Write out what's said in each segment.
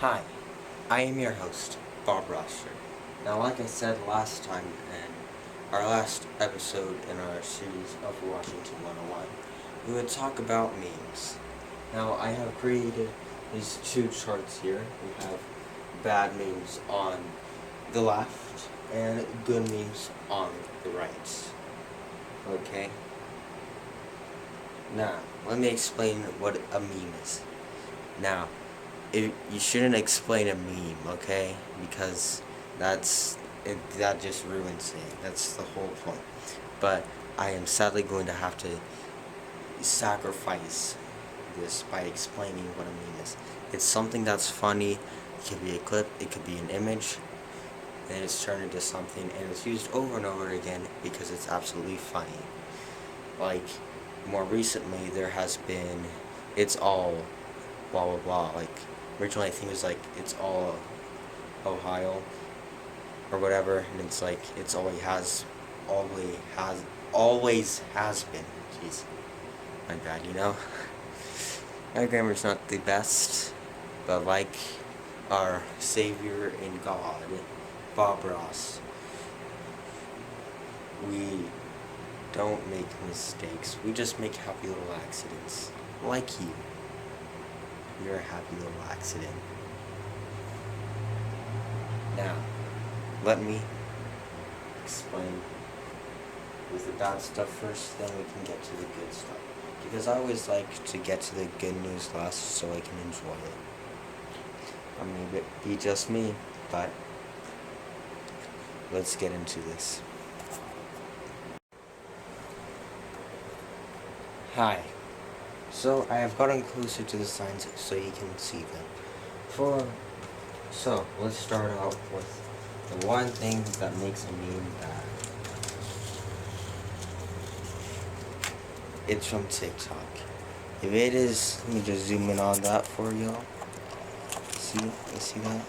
Hi, I am your host, Bob Roster. Now, like I said last time in our last episode in our series of Washington 101, we would talk about memes. Now, I have created these two charts here. We have bad memes on the left and good memes on the right. Okay? Now, let me explain what a meme is. Now, you shouldn't explain a meme, okay? Because that just ruins it. That's the whole point. But I am sadly going to have to sacrifice this by explaining what a meme is. It's something that's funny. It could be a clip, it could be an image, and it's turned into something, and it's used over and over again because it's absolutely funny. Like, more recently, there has been, it's all blah blah blah. Like, originally I think it was like, it's all Ohio or whatever, and it's like, it's always has been. Jeez, my bad, you know. My grammar's not the best, but like our Savior and God, Bob Ross, we don't make mistakes. We just make happy little accidents. Like you. You're a happy little accident. Now, let me explain with the bad stuff first, then we can get to the good stuff. Because I always like to get to the good news last so I can enjoy it. I mean, it be just me, but let's get into this. Hi. So I have gotten closer to the signs so you can see them. So let's start out with the one thing that makes a meme bad. It's from TikTok. If it is, let me just zoom in on that for y'all. You see that?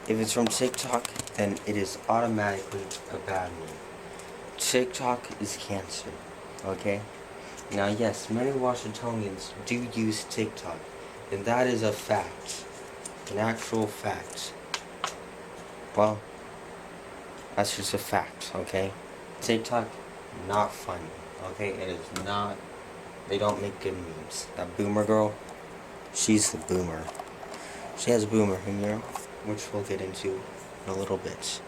If it's from TikTok, then it is automatically a bad meme. TikTok is cancer, okay? Now, yes, many Washingtonians do use TikTok, and that is a fact, an actual fact. Well, that's just a fact, okay? TikTok, not funny, okay? It is not, they don't make good memes. That boomer girl, she's the boomer. She has boomer humor, which we'll get into in a little bit.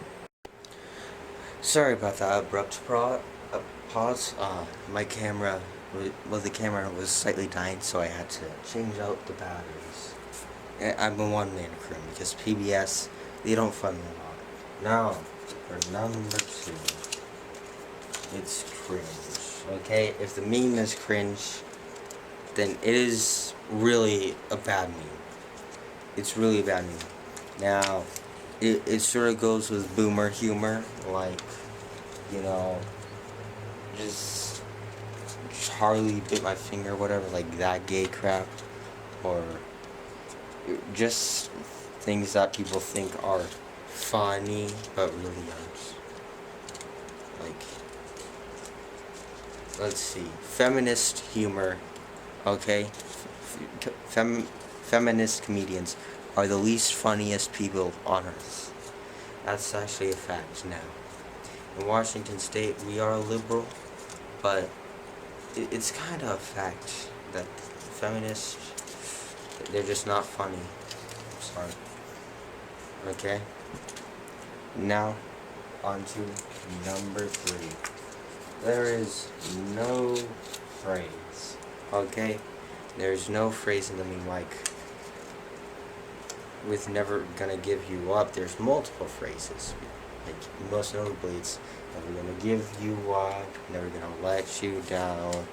Sorry about that abrupt pause. My camera, the camera was slightly dying, so I had to change out the batteries. I'm a one-man crew because PBS, they don't fund me a lot. Now, for number 2, it's cringe. Okay, if the meme is cringe, then it is really a bad meme. It's really a bad meme. Now, it sort of goes with boomer humor, like, you know, just Charlie bit my finger, whatever, like that gay crap, or just things that people think are funny, but really aren't. Like, let's see, feminist humor, okay? Feminist comedians are the least funniest people on earth. That's actually a fact now. In Washington State, we are liberal, but it's kind of a fact that feminists, they're just not funny. I'm sorry. Okay? Now, on to number 3. There is no phrase. Okay? There's no phrase in the meme like, with never gonna give you up. There's multiple phrases. Like, most notably, it's never gonna give you up, never gonna let you down,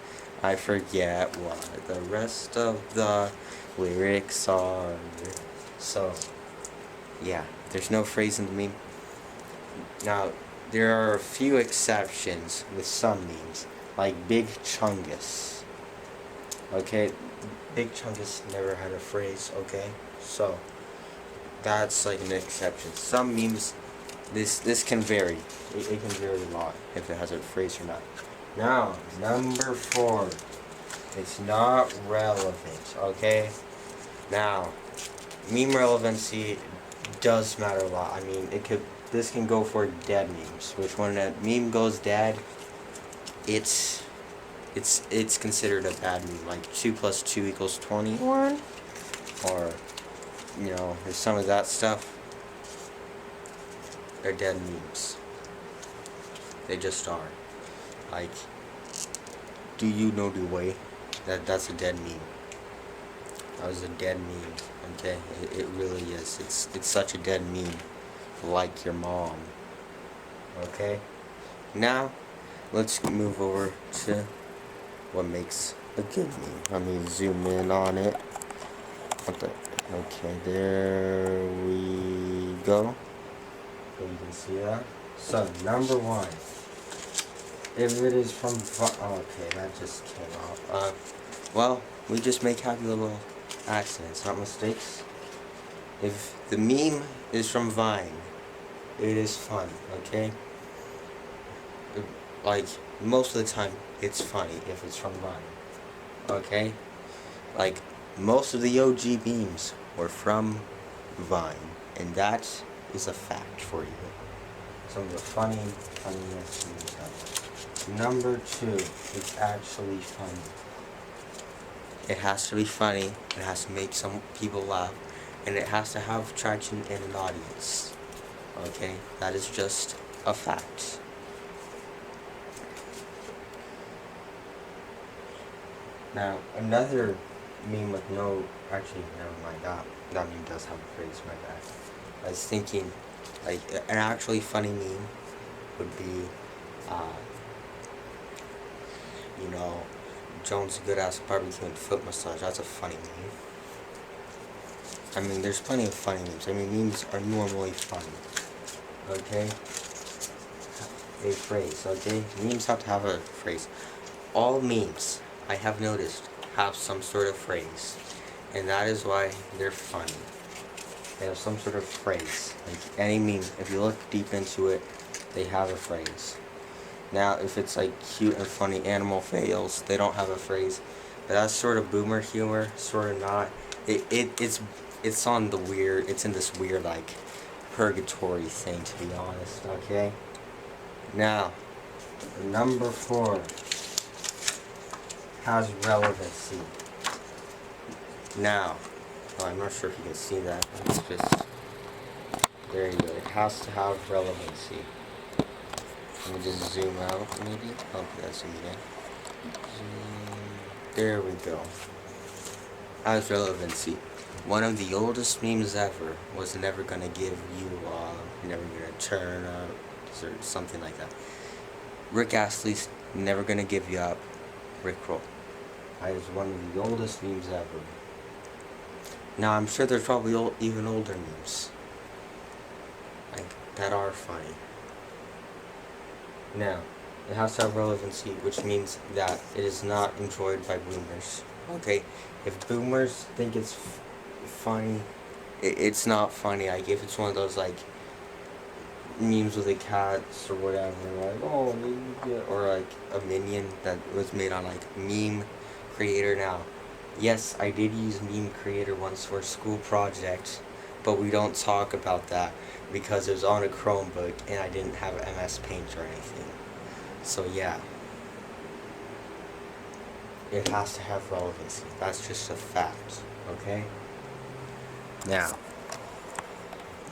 I forget what the rest of the lyrics are. So, yeah, there's no phrase in the meme. Now, there are a few exceptions with some memes, like Big Chungus. Okay, Big Chungus never had a phrase, okay? So, that's like an exception. Some memes, this can vary. It can vary a lot if it has a phrase or not. Now, number 4. It's not relevant, okay? Now, meme relevancy does matter a lot. I mean, this can go for dead memes, which when a meme goes dead, it's considered a bad meme, like 2 plus 2 equals 21, or, there's some of that stuff. They're dead memes. They just are. Like, do you know the way? That's a dead meme. That was a dead meme, okay? It really is. It's such a dead meme. Like your mom. Okay? Now, let's move over to what makes a good meme. Let me zoom in on it. Okay, there we go. So you can see that. So, number one. If it is from... okay, that just came out. Well, we just make happy little accidents, not mistakes. If the meme is from Vine, it is fun, okay? Like, most of the time, it's funny if it's from Vine, okay? Like, most of the OG memes were from Vine, and that is a fact for you. Some of the funniest memes ever. Number two, it's actually funny. It has to be funny, it has to make some people laugh, and it has to have traction in an audience. Okay? That is just a fact. Now, another meme with no... Actually, never mind. That meme does have a phrase, my bad. I was thinking, like, an actually funny meme would be, Jones good ass barbecue and foot massage. That's a funny meme. I mean, there's plenty of funny memes. I mean, memes are normally funny. Okay? A phrase, okay? Memes have to have a phrase. All memes, I have noticed, have some sort of phrase. And that is why they're funny. They have some sort of phrase. Like any meme, if you look deep into it, they have a phrase. Now, if it's like cute and funny animal fails, they don't have a phrase. But that's sort of boomer humor, sort of not. It's on the weird, it's in this weird, like, purgatory thing, to be honest, okay? Now, number 4 has relevancy. Now, I'm not sure if you can see that. It's just, there you go. It has to have relevancy. Let me just zoom out, maybe. Okay, that's zoom in. There we go. Has relevancy. One of the oldest memes ever was never gonna give you never gonna turn up, or something like that. Rick Astley's never gonna give you up. Rickroll. That is one of the oldest memes ever. Now I'm sure there's probably even older memes, like, that are funny. Now, it has to have relevancy, which means that it is not enjoyed by boomers. Okay, if boomers think it's funny, it's not funny. Like, if it's one of those, like, memes with the cats or whatever, like, oh, or like a minion that was made on, like, Meme Creator. Now, yes, I did use Meme Creator once for a school project, but we don't talk about that because it was on a Chromebook and I didn't have MS Paint or anything. So yeah, it has to have relevancy. That's just a fact, okay? Now,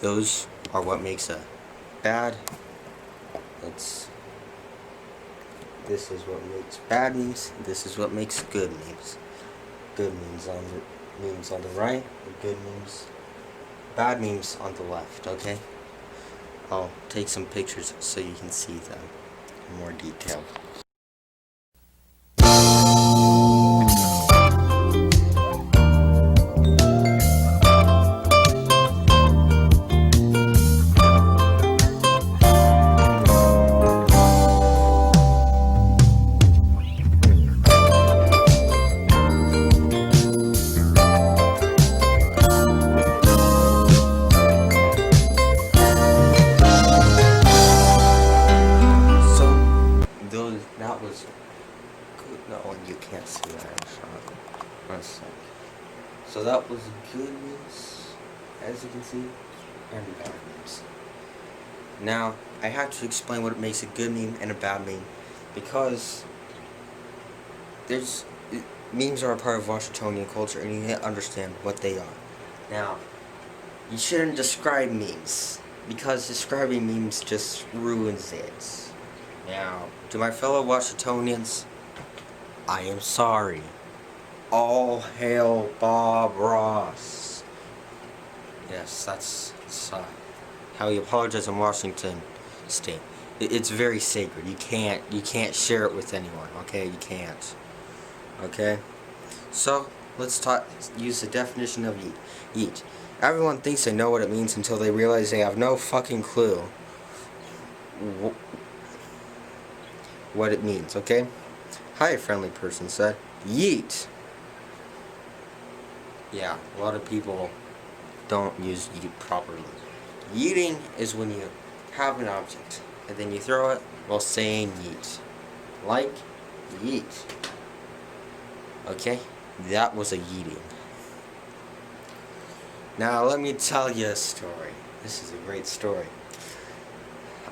those are what makes a bad. This is what makes bad memes. This is what makes good memes. Good memes on the right, and good memes, bad memes on the left, okay? I'll take some pictures so you can see them in more detail. That was good. No, you can't see that. One sec. So that was good news. as you can see, and bad memes. Now, I have to explain what makes a good meme and a bad meme, because memes are a part of Washingtonian culture, and you need to understand what they are. Now, you shouldn't describe memes, because describing memes just ruins it. Now, to my fellow Washingtonians, I am sorry. All hail Bob Ross. Yes, that's how you apologize in Washington State. It's very sacred. You can't share it with anyone. Okay, you can't. Okay. So let's use the definition of yeet. Everyone thinks they know what it means until they realize they have no fucking clue what it means. Okay. Hi, friendly person said. Yeet. Yeah, a lot of people don't use yeet properly. Yeeting is when you have an object and then you throw it while saying yeet. Like yeet. Okay? That was a yeeting. Now let me tell you a story. This is a great story.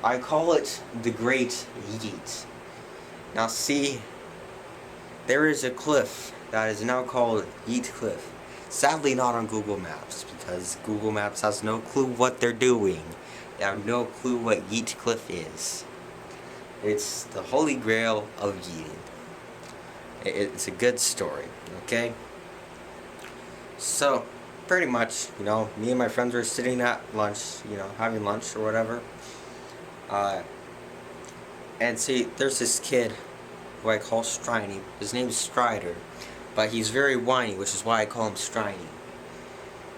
I call it the Great Yeet. Now see, there is a cliff that is now called Yeet Cliff. Sadly not on Google Maps, because Google Maps has no clue what they're doing. They have no clue what Yeet Cliff is. It's the holy grail of yeeting. It's a good story, okay? So, pretty much, me and my friends were sitting at lunch, having lunch or whatever. And see, there's this kid who I call Striny. His name's Strider. But he's very whiny, which is why I call him Striny.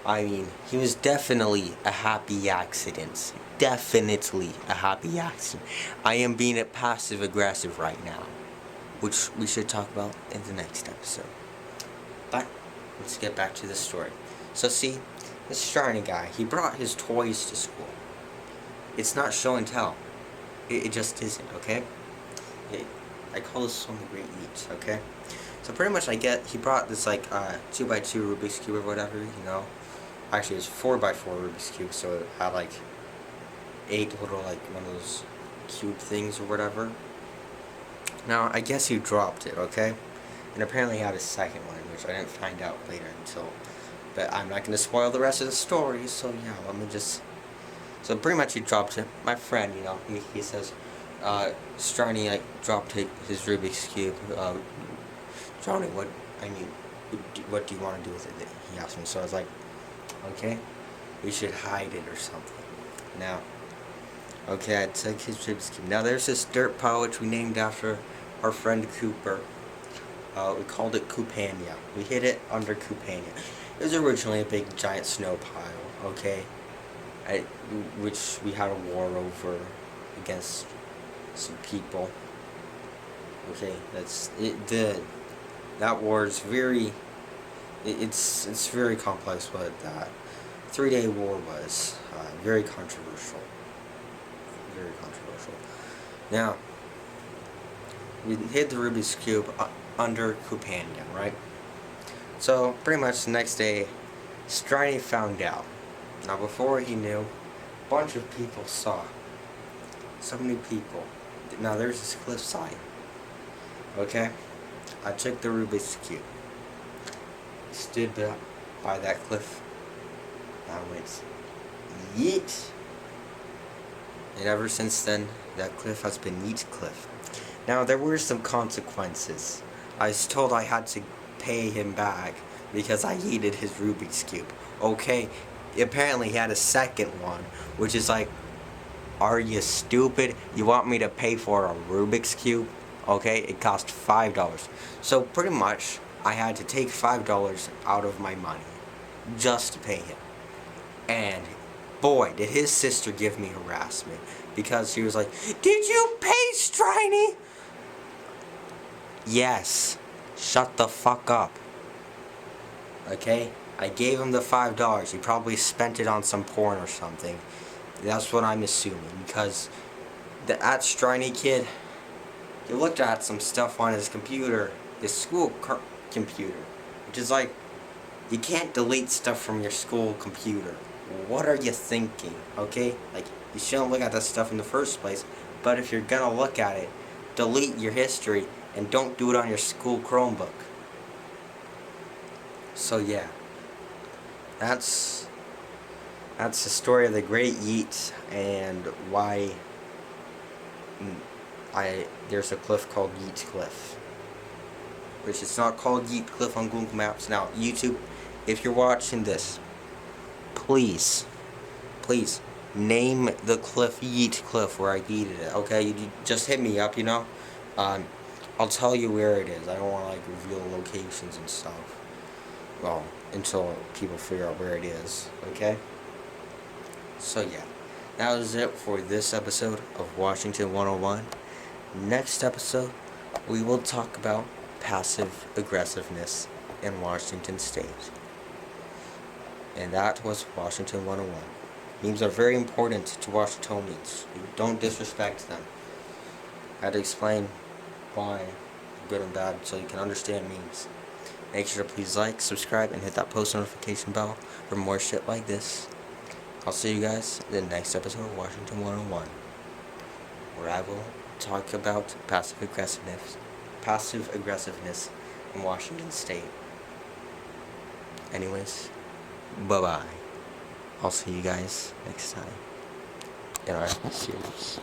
I mean, he was definitely a happy accident. Definitely a happy accident. I am being passive aggressive right now, which we should talk about in the next episode. But let's get back to the story. So see, this Striny guy, he brought his toys to school. It's not show and tell. It just isn't, okay? I call this one the Great Yeet, okay? So pretty much he brought this 2x2 Rubik's Cube or whatever, Actually, it was 4x4 Rubik's Cube, so it had 8 little one of those cube things or whatever. Now, I guess he dropped it, okay? And apparently he had a second one, which I didn't find out later but I'm not going to spoil the rest of the story, so yeah, let me just... So pretty much he dropped it. My friend, he says, Striny, dropped his Rubik's Cube. Johnny, what do you want to do with it? He asked me. So I was like, okay, we should hide it or something. Now, okay, I took his Rubik's Cube. Now there's this dirt pile which we named after our friend Cooper. We called it Coopania. We hid it under Coopania. It was originally a big giant snow pile, okay? Which we had a war over against some people. Okay, that's it. That war is it's very complex, but that 3-day war was very controversial. Very controversial. Now, we hid the Rubik's Cube under Coopania, right? So, pretty much the next day, Striny found out. Now, before he knew, a bunch of people saw. So many people. Now, there's this cliffside. Okay? I took the Rubik's Cube. Stood by that cliff. I went, yeet. And ever since then, that cliff has been Yeet Cliff. Now, there were some consequences. I was told I had to pay him back because I yeeted his Rubik's Cube. Okay, apparently he had a second one, which is are you stupid? You want me to pay for a Rubik's Cube? Okay, it cost $5. So pretty much, I had to take $5 out of my money just to pay him. And boy, did his sister give me harassment, because she was like, "Did you pay Striny?" Yes. Shut the fuck up. Okay? I gave him the $5. He probably spent it on some porn or something. That's what I'm assuming, because that Striny kid, he looked at some stuff on his computer, his school computer, which is you can't delete stuff from your school computer. what are you thinking? Okay? Like, you shouldn't look at that stuff in the first place. But if you're gonna look at it, delete your history and don't do it on your school Chromebook. So yeah, that's the story of the Great Yeet and why there's a cliff called Yeet Cliff, which is not called Yeet Cliff on Google Maps. Now, YouTube, if you're watching this, please name the cliff Yeet Cliff where I yeeted it. Okay, you just hit me up. I'll tell you where it is. I don't want to like reveal locations and stuff. Well, until people figure out where it is. Okay. So yeah, that was it for this episode of Washington 101. Next episode, we will talk about passive aggressiveness in Washington State. And that was Washington 101. Memes are very important to Washingtonians. You don't disrespect them. I had to explain why good and bad so you can understand memes. Make sure to please like, subscribe, and hit that post notification bell for more shit like this. I'll see you guys in the next episode of Washington 101, where I will talk about passive aggressiveness in Washington State. Anyways, bye-bye. I'll see you guys next time in our series.